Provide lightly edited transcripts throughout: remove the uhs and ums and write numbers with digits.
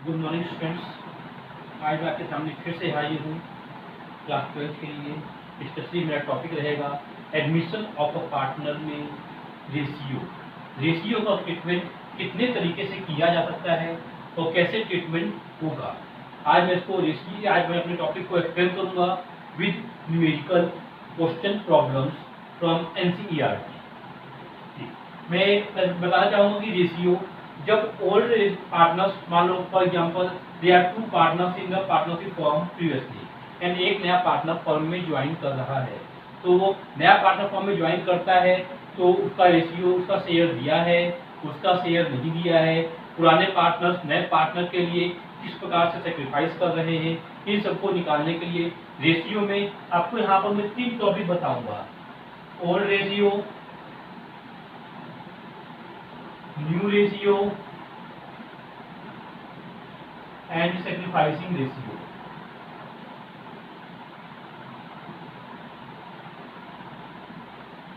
Good morning students. आज मैं आपके सामने फिर से हाजिर हूँ क्लास 12 के लिए। स्पेशली मेरा टॉपिक रहेगा एडमिशन ऑफ अ पार्टनर में रेशियो। रेशियो का ट्रीटमेंट कितने तरीके से किया जा सकता है और कैसे ट्रीटमेंट होगा। आज मैं अपने टॉपिक को एक्सप्लेन करूँगा with numerical question problems from NCERT। मैं बताना चाहूँगा कि रेशियो जब ओल्ड पार्टनर्स, मान लो for example they are two partners in the partnership firm previously and एक नया पार्टनर फॉर्म में ज्वाइन कर रहा है, तो वो नया पार्टनर फॉर्म में ज्वाइन करता है तो उसका रेशियो, उसका शेयर दिया है, उसका शेयर नहीं दिया है, पुराने पार्टनर्स नए पार्टनर के लिए किस प्रकार से सेक्रीफाइस कर रहे हैं, इन सबको निकालने के लिए रेशियो में आपको यहाँ पर मैं 3 टॉपिक बताऊंगा। Old ratio, new ratio and sacrificing ratio.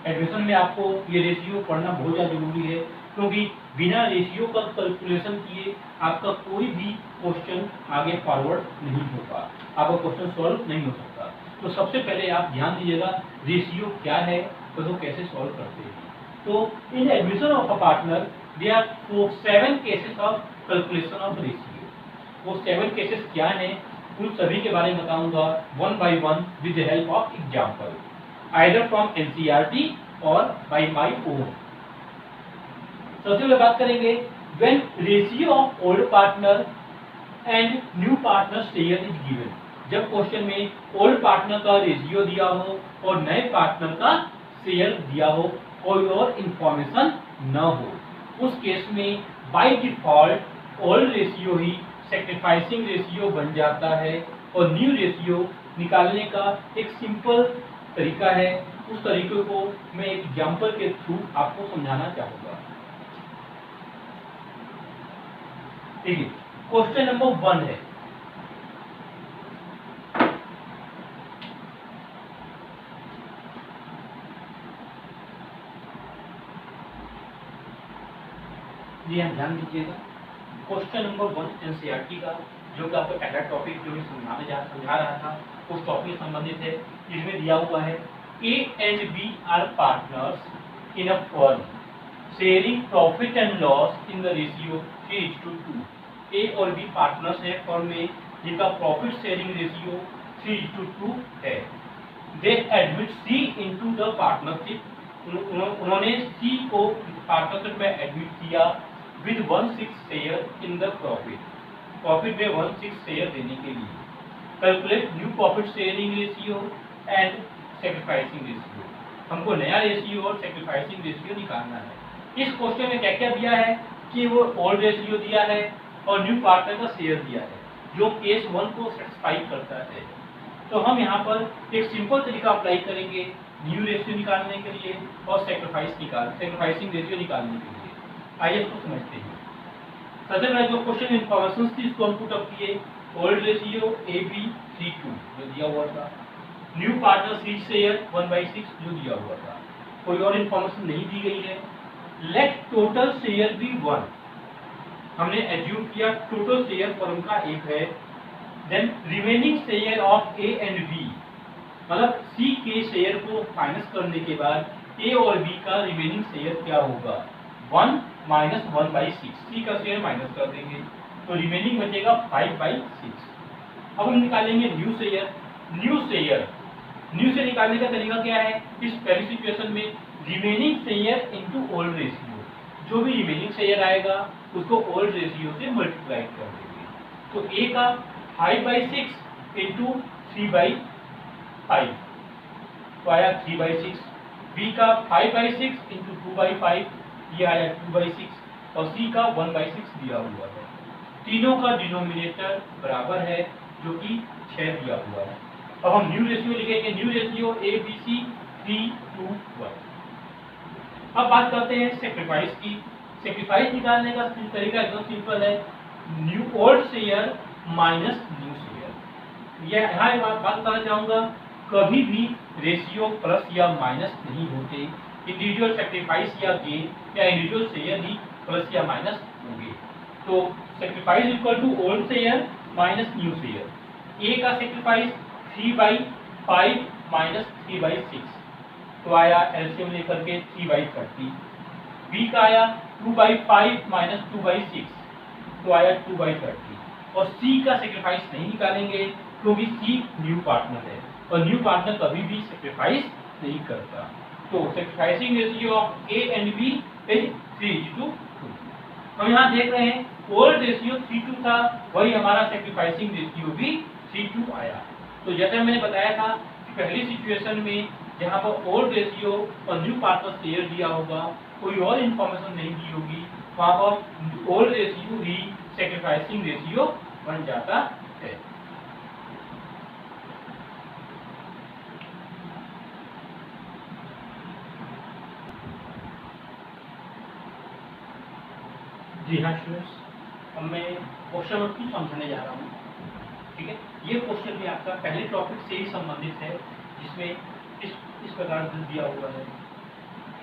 Admission में आपको ये रेशियो पढ़ना बहुत ज़्यादा जरूरी है, क्योंकि बिना रेशियो का कैलकुलेशन किए आपका कोई भी क्वेश्चन आगे फॉरवर्ड नहीं होगा, आपका क्वेश्चन सॉल्व नहीं हो सकता। तो सबसे पहले आप ध्यान दीजिएगा रेशियो क्या है और तो कैसे सॉल्व करते हैं। तो इन admission of a partner there are 7 cases of calculation of ratio। वो 7 केसेस क्या हैं उन सभी के बारे में बताऊंगा one by one with the help of example, either from NCERT और बाय माय ओन। सबसे पहले बात करेंगे when ratio of old partner and new partner share is given. जब क्वेश्चन में ओल्ड पार्टनर का रेशियो दिया हो और नए पार्टनर का शेयर दिया हो, कोई और इंफॉर्मेशन न हो, उस केस में by default old ratio he sacrificing ratio बन जाता है और न्यू रेशियो निकालने का एक सिंपल तरीका है। उस तरीके को मैं एक एग्जांपल के थ्रू आपको समझाना चाहूंगा। देखिए क्वेश्चन नंबर 1 है, जी हाँ ध्यान दीजिएगा। क्वेश्चन नंबर 1 NCERT का, जो कि आपका पहला टॉपिक जो मैं समझा रहा था उस टॉपिक से संबंधित है। इसमें दिया हुआ है A and B are partners in a firm sharing profit and loss in the ratio 3:2। A और B पार्टनर्स हैं फर्म में जिनका प्रॉफिट शेयरिंग रेशियो 3:2 है। They admit C into the partnership. उन्होंने C को पार्टनरशिप में एडमिट किया with 1/6 share in the profit में 1/6 शेयर देने के लिए। Calculate new profit sharing ratio and sacrificing ratio. हमको नया रेशियो और सैक्रिफाइसिंग रेशियो निकालना है। इस क्वेश्चन में क्या क्या दिया है कि वो ओल्ड रेशियो दिया है और न्यू पार्टनर का शेयर दिया है, जो केस 1 को सेटिस्फाई करता है। तो हम यहाँ पर एक सिंपल तरीका अप्लाई करेंगे न्यू रेशियो निकालने के लिए और सैक्रिफाइसिंग रेशियो निकालने के लिए। आइए इसको समझते हैं। सबसे पहले जो क्वेश्चन इन्फॉर्मेशन थी इसको हम पुट अप किए। ओल्ड रेशियो AB 3:2 जो दिया हुआ था, न्यू पार्टनर C शेयर 1/6 जो दिया हुआ था, कोई और इन्फॉर्मेशन नहीं दी गई है। Let total share be 1। हमने एज्यूम किया टोटल शेयर फर्म का 1 है। Then remaining share of A and B, मतलब C के शेयर को माइनस करने के बाद A और B का रिमेनिंग शेयर क्या होगा, 1 - 1/6। C का शेयर माइनस कर देंगे तो रिमेनिंग बचेगा 5/6। अब हम निकालेंगे न्यू शेयर। न्यू शेयर निकालने का तरीका क्या है, इस पहली सिचुएशन में remaining share into old ratio, जो भी रिमेनिंग शेयर आएगा उसको ओल्ड रेशियो से मल्टीप्लाई कर देंगे। तो A का 5/6 इंटू 3/5 तो आया 3/6। B का 5/6 इंटू 2/5 ये आया 2/6 और C का 1/6 दिया हुआ है। तीनों का डिनोमिनेटर बराबर है जो कि 6 दिया हुआ है। अब हम न्यू रेशियो लिखेंगे। New ratio ABC 3:1। अब बात करते हैं सैक्रिफाइस की। सैक्रिफाइस निकालने का तरीका एकदम सिंपल है, new old share minus new share. यहाँ बात बताना चाहूंगा, कभी भी रेशियो प्लस या माइनस नहीं होते। इंडिविजुअल सैक्रिफाइस या गेन या इंडिविजुअल शेयर ही प्लस या माइनस होंगे। तो sacrifice equal to old share minus new share. A का सेक्रीफाइस 3/5 माइनस 3/6, तो आया एलसीएम लेकर के 3/30। बी का आया 2/5 माइनस 2/6, तो आया 2/30। और सी का सेक्रीफाइस नहीं निकालेंगे क्योंकि सी न्यू पार्टनर है और न्यू पार्टनर कभी भी सेक्रीफाइस नहीं करता। तो sacrificing ratio of A and B is 3:2। हम यहाँ देख रहे हैं ओल्ड रेशियो 3:2 था, वही हमारा सेक्रीफाइसिंग रेशियो भी 3:2 आया। तो जैसे मैंने बताया था कि पहली सिचुएशन में जहाँ पर ओल्ड रेशियो और न्यू पार्टनर शेयर दिया होगा, कोई और इन्फॉर्मेशन नहीं दी होगी, वहाँ पर ओल्ड रेशियो ही सेक्रीफाइसिंग रेशियो बन जाता है। जी हाँ स्टूडेंट्स, अब मैं क्वेश्चन नंबर 2 समझाने जा रहा हूँ। ठीक है, ये क्वेश्चन भी आपका पहले टॉपिक से ही संबंधित है, जिसमें इस प्रकार से दिया हुआ है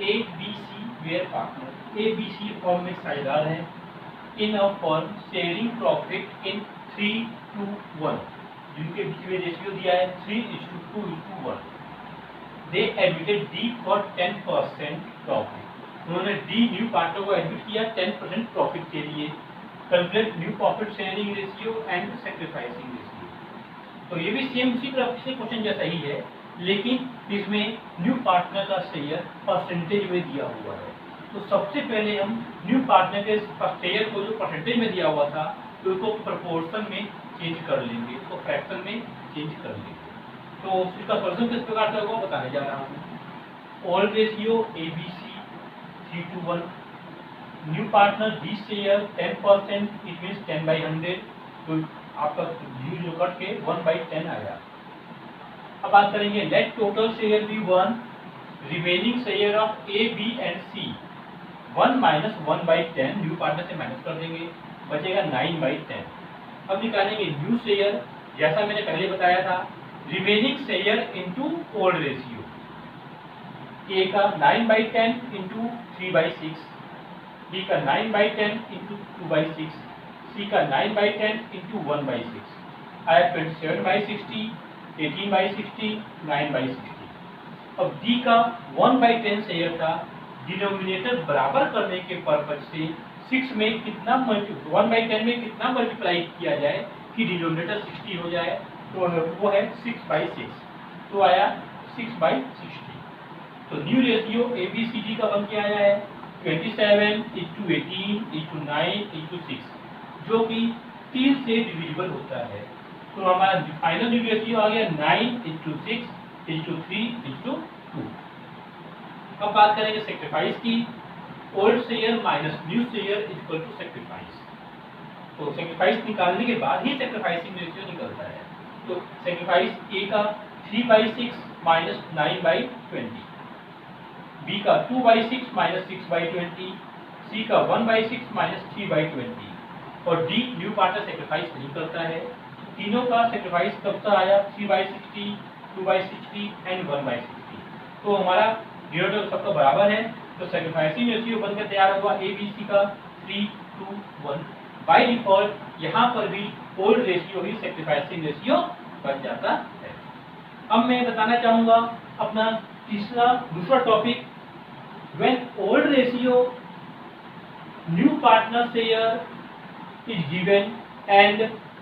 A B C were partner. A B C firm में साझेदार है in a firm sharing profit in 3:1, जिनके बीच में रेशियो दिया है 3:2:1। They admitted D for 10% profit. उन्होंने डी न्यू पार्टनर को एडमिट किया 10% प्रॉफिट के लिए। Calculate new profit sharing ratio and sacrificing ratio. तो ये भी सेम उसी तरह से क्वेश्चन जैसा ही है, लेकिन इसमें न्यू पार्टनर का शेयर परसेंटेज में दिया हुआ है। तो सबसे पहले हम न्यू पार्टनर के शेयर को जो परसेंटेज में दिया हुआ था, तो उसको प्रोपोर्शन में चेंज कर लेंगे, उसको फ्रैक्शन में चेंज कर लेंगे। तो इसका सॉल्यूशन किस प्रकार से होगा बताने जा रहा हूँ। Old ratio A B C 3:1, new partner B share 10%, it means 10/100, तो आपका न्यू जो कट के 1/10 आया। अब बात करेंगे let total share be 1, remaining share of A B and C 1 minus 1/10, new partner से माइनस कर देंगे, बचेगा 9/10। अब निकालेंगे न्यू शेयर, जैसा मैंने पहले बताया था, remaining share into old ratio. A का 9/10 इंटू 3/6, बी का 9/10 इंटू 2/6, सी का 9/10 इंटू 1/6, आया 27/60, 18/60, 9/60। अब डी का 1/10 शेयर था, डिनोमिनेटर बराबर करने के पर्पज से 6 में कितना 1/10 में कितना मल्टीप्लाई किया जाए कि डिनोमिनेटर 60 हो जाए, तो वो है 6/6, तो आया 6/60। तो new ratio A B C D का बन के आया है 27:18:9:6, जो कि 3 से डिविजिबल होता है। तो हमारा फाइनल न्यू रेशियो आ गया 9:6:3:2। अब बात करेंगे सेक्रीफाइस की। Old share minus new share equal to sacrifice. तो सेक्रीफाइस निकालने के बाद ही सेक्रीफाइसिंग रेशियो निकलता है। तो सेक्रीफाइस ए का 3/6 माइनस 9/20, बी का 2/6 माइनस 6/20, सी का 1/6 माइनस 3/20, और डी न्यू पार्टनर सेक्रीफाइस नहीं करता है। तीनों का सेक्रीफाइस कब तक आया 3/60, 2/60 एंड 1/60। तो हमारा डिनोमिनेटर सबका बराबर है, तो सेक्रीफाइसिंग रेशियो बनकर तैयार हुआ ए बी सी का 3:1। बाय डिफॉल्ट यहाँ पर भी ओल्ड रेशियो ही सेक्रीफाइसिंग रेशियो बन जाता है। अब मैं बताना चाहूंगा अपना दूसरा topic, when old ratio new partner share is given and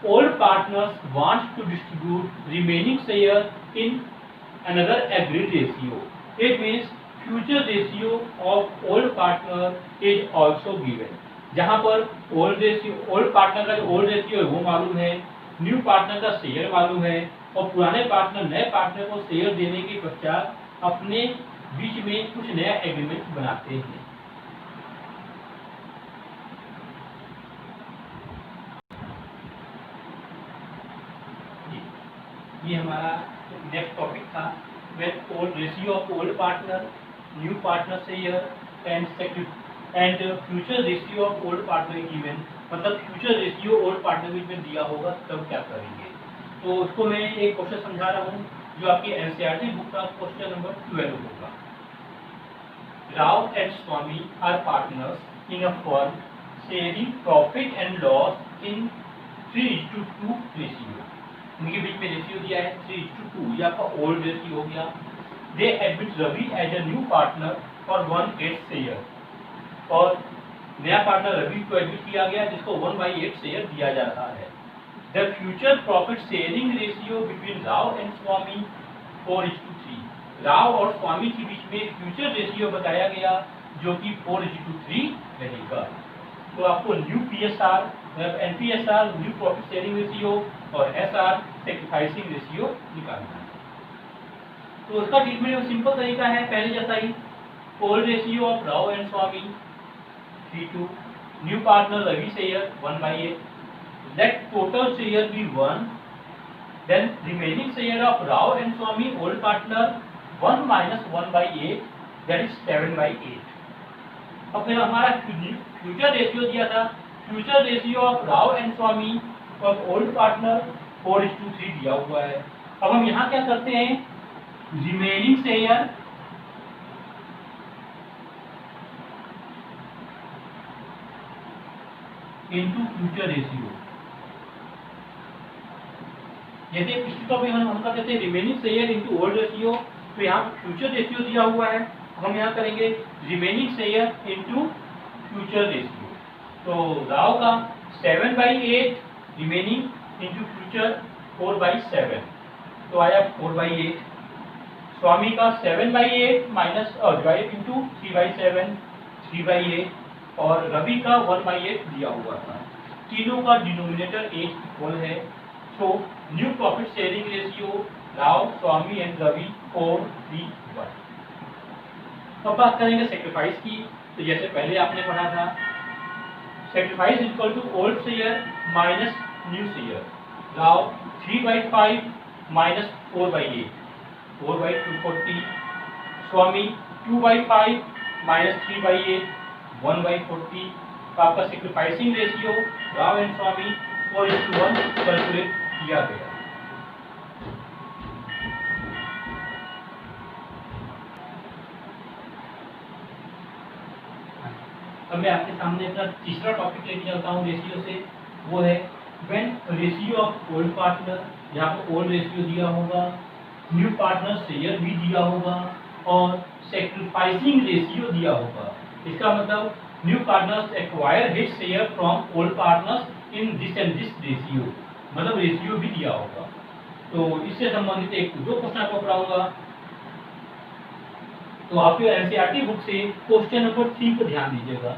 old partners want to distribute remaining share in another agreed ratio, it means future ratio of old partner is also given। जहाँ पर old partner का जो old ratio है वो मालूम है, new partner का share मालूम है, और पुराने पार्टनर नए पार्टनर को शेयर देने के पश्चात अपने बीच में कुछ नया एग्रीमेंट बनाते हैं। ये हमारा नेक्स्ट टॉपिक था, when old ratio of old partner, new partner share and future ratio of old partner given. मतलब फ्यूचर रेशियो ओल्ड पार्टनर बीच में दिया होगा तब क्या करेंगे। तो उसको मैं एक क्वेश्चन समझा रहा हूँ जो आपकी एनसीईआरटी बुक का क्वेश्चन नंबर 12 होगा। Rao and Swami are partners in a firm sharing profit and loss in 3:2 ratio. इनके बीच में रेशियो दिया है 3:2, ये आपका ओल्ड रेशियो हो गया। They admit Ravi as a new partner for 1/8 share, और नया पार्टनर रवि को एडमिट किया गया जिसको 1/8 शेयर दिया जा रहा है। The future profit sharing ratio between Rao and Swami 4:3, Rao और स्वामी के बीच में फ्यूचर रेशियो बताया गया जो कि 4:3 रहेगा। तो आपको new PSR, एनपीएसआर new profit sharing ratio और एसआर सैक्रिफाइसिंग रेशियो निकालना है। तो उसका ट्रीटमेंट सिंपल तरीका है, पहले जैसा ही, old ratio of Rao and Swami 3:2, new partner Ravi share 1/8, let total share be 1, then remaining share of Rao and Swami old partner 1 minus 1/8, that is 7/8। अब फिर हमारा फ्यूचर रेशियो दिया था, future ratio of Rao and Swami of old partner 4:3 दिया हुआ है। अब हम यहाँ क्या करते हैं, remaining share into future ratio. जैसे पिछली टॉपिक हम करते थे remaining share into old ratio, तो यहाँ फ्यूचर रेशियो दिया हुआ है, हम यहाँ करेंगे remaining share into future ratio. तो राव का 7/8 रिमेनिंग इनटू फ्यूचर 4/7, तो आया 4/8। स्वामी का 7/8 माइनस डिवाइड इनटू 3/7 3/8, और रवि का 1/8 दिया हुआ था। तीनों का डिनोमिनेटर 8 इक्वल है, तो new profit sharing ratio Rao Swami and Ravi 4:3:1। अब बात करेंगे सेक्रीफाइस की, तो जैसे पहले आपने पढ़ा था, sacrifice equal to old share minus new share. Rao 3/5 minus 4/8, 4/240, Swami 2/5 minus 3/8, 1/40। आपका sacrificing ratio Rao and Swami 4:1 calculate किया गया। अब मैं आपके सामने अपना तीसरा टॉपिक लेके चलता हूँ रेशियो से, वो है when ratio of old partner, यहाँ पर ओल्ड रेशियो दिया होगा, न्यू पार्टनर शेयर भी दिया होगा और सेक्रीफाइसिंग रेशियो दिया होगा। इसका मतलब new partners acquire his share from old partners in this and this ratio, मतलब रेशियो भी दिया होगा। तो इससे संबंधित एक दो क्वेश्चन आपको पढ़ाऊंगा। तो आपके एनसीईआरटी बुक से क्वेश्चन नंबर 3 पर ध्यान दीजिएगा।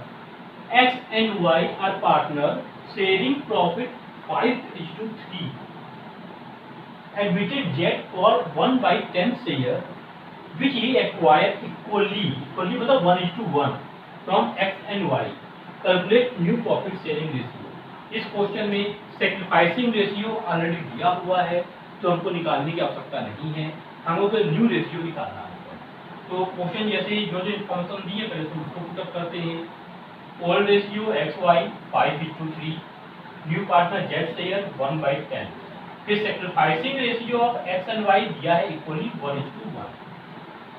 X and Y are partner sharing profit 5:3, admitted Z for 1/10 share which he acquired equally मतलब 1:1 from X and Y. Calculate new profit sharing ratio। इस क्वेश्चन में सेक्रीफाइसिंग रेशियो ऑलरेडी दिया हुआ है, तो हमको निकालने की आवश्यकता नहीं है, हमको तो न्यू रेशियो निकालना होगा। तो क्वेश्चन जैसे ही जो इन्फॉर्मेशन दिए पहले तो उसको पुटअप करते हैं। Old ratio XY 5:3, new partner Z share 1/10, फिर sacrificing ratio of X and Y दिया है इक्वली 1:1।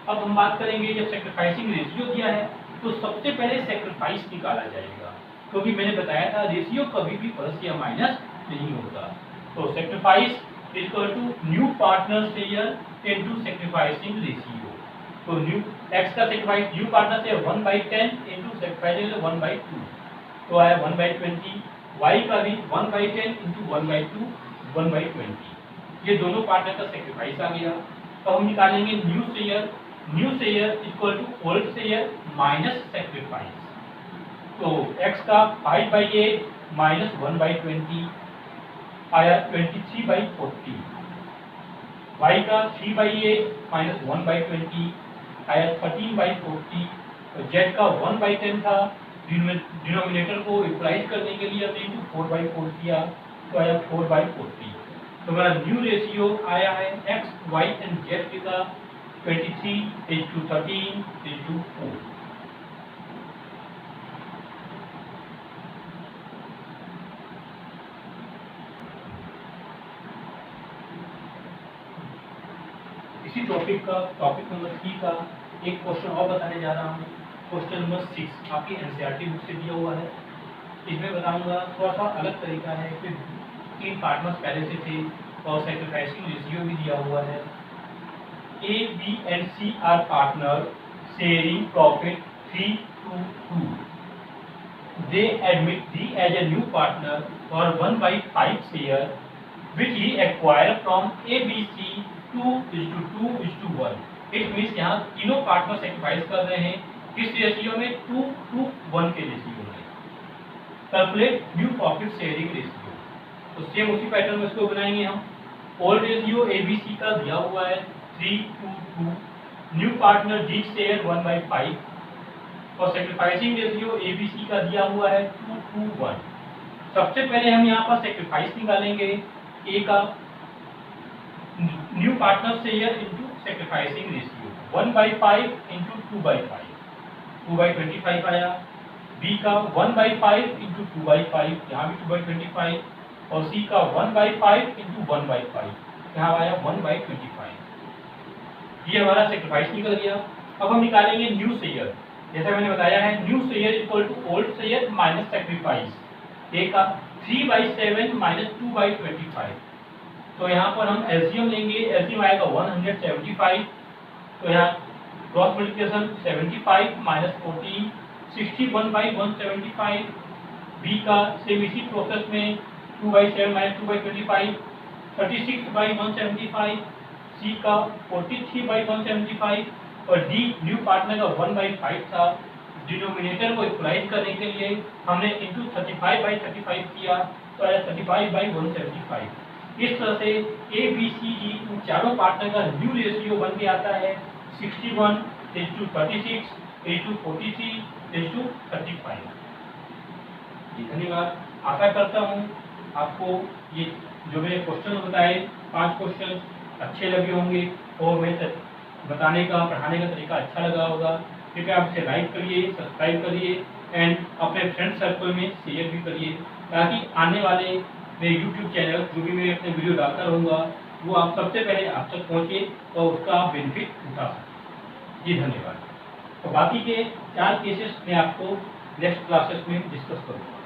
अब हम बात करेंगे, जब सेक्रीफाइसिंग रेशियो दिया है तो सबसे पहले सेक्रीफाइस निकाला जाएगा, क्योंकि मैंने बताया था रेशियो कभी भी प्लस या माइनस नहीं होता। तो sacrifice equal to new partner share into sacrificing ratio. तो न्यू X का सेक्रीफाइस न्यू पार्टनर से 1/10 इनटू सेक्रीफाइस 1/2, तो आया 1/20। Y का भी 1/10 इनटू 1/2 1/20। ये दोनों पार्टनर का सेक्रीफाइस आ गया। अब हम निकालेंगे new share equal to old share minus sacrifice. तो X का 5/8 माइनस 1/20 आया 23/40। Y का 3/8 माइनस 1/20 आया 13/40। Z का 1/10 था, डिनोमिनेटर को इक्वलाइज करने के लिए हमने इनटू 4/4 किया, तो आया 4/40। तो हमारा न्यू रेशियो आया है X, Y एंड Z का 23:13:4। इसी टॉपिक नंबर 3 का एक क्वेश्चन और बताने जा रहा हूँ। क्वेश्चन नंबर 6 आपकी एनसीईआरटी बुक से दिया हुआ है। इसमें बताऊंगा थोड़ा सा अलग तरीका है कि 3 पार्टनर्स पहले से थे और सैक्रिफाइसिंग रेशियो भी दिया हुआ है। A, B and C are partners sharing profit 3-2. They admit D as a new partner for 1/5 share which he acquired from A, B, C 2:2:1. It means यहाँ तीनों पार्टनर सेक्रीफाइस कर रहे हैं किस रेशियो में 2:1 के रेशियो में। Calculate new profit sharing ratio, तो सेम उसी पैटर्न में इसको बनाएंगे हम। ओल्ड रेशियो ABC का दिया हुआ है 3:2, न्यू पार्टनर डी शेयर 1/5 और सेक्रीफाइसिंग रेशियो ABC का दिया हुआ है 2:1। सबसे पहले हम यहाँ पर सेक्रीफाइस निकालेंगे A का new partner share into sacrificing ratio 1/5 into 2/5, 2/25 आया। B का 1/5 इनटू 2/5, यहाँ भी 2/25 और C का 1/5 इनटू 1/5, यहाँ आया 1/25। ये हमारा सेक्रीफाइस निकल गया। अब हम निकालेंगे न्यू शेयर। जैसा मैंने बताया है new share equal to old share minus sacrifice. A का 3/7 माइनस 2/25, तो यहाँ पर हम एलसीएम लेंगे। एलसीएम आएगा 175, तो यहाँ क्रॉस मल्टीप्लिकेशन 75 माइनस 14 61/175। बी का सेम इसी प्रोसेस में 2/7 माइनस 2/25 36/175। सी का 43/175 और डी न्यू पार्टनर का 1/5 था। डिनोमिनेटर को इक्वलाइज करने के लिए हमने इंटू 35/35 किया, तो आया 35/175। इस तरह से ए बी सी डी इन चारों पार्टनर का न्यू रेशियो बन के आता है 61:36:43:35। धन्यवाद। आशा करता हूँ आपको ये जो मैंने क्वेश्चन बताए 5 क्वेश्चन अच्छे लगे होंगे और मैं बताने का पढ़ाने का तरीका अच्छा लगा होगा। कृपया आप इसे लाइक करिए, सब्सक्राइब करिए एंड अपने फ्रेंड सर्कल में शेयर भी करिए ताकि आने वाले मेरे यूट्यूब चैनल जो भी मैं अपने वीडियो डालता रहूँगा वो आप सबसे पहले आप तक पहुँचे और उसका आप बेनिफिट उठा सकें। जी धन्यवाद। तो बाकी के 4 केसेस मैं आपको नेक्स्ट क्लासेस में डिस्कस करूँगा।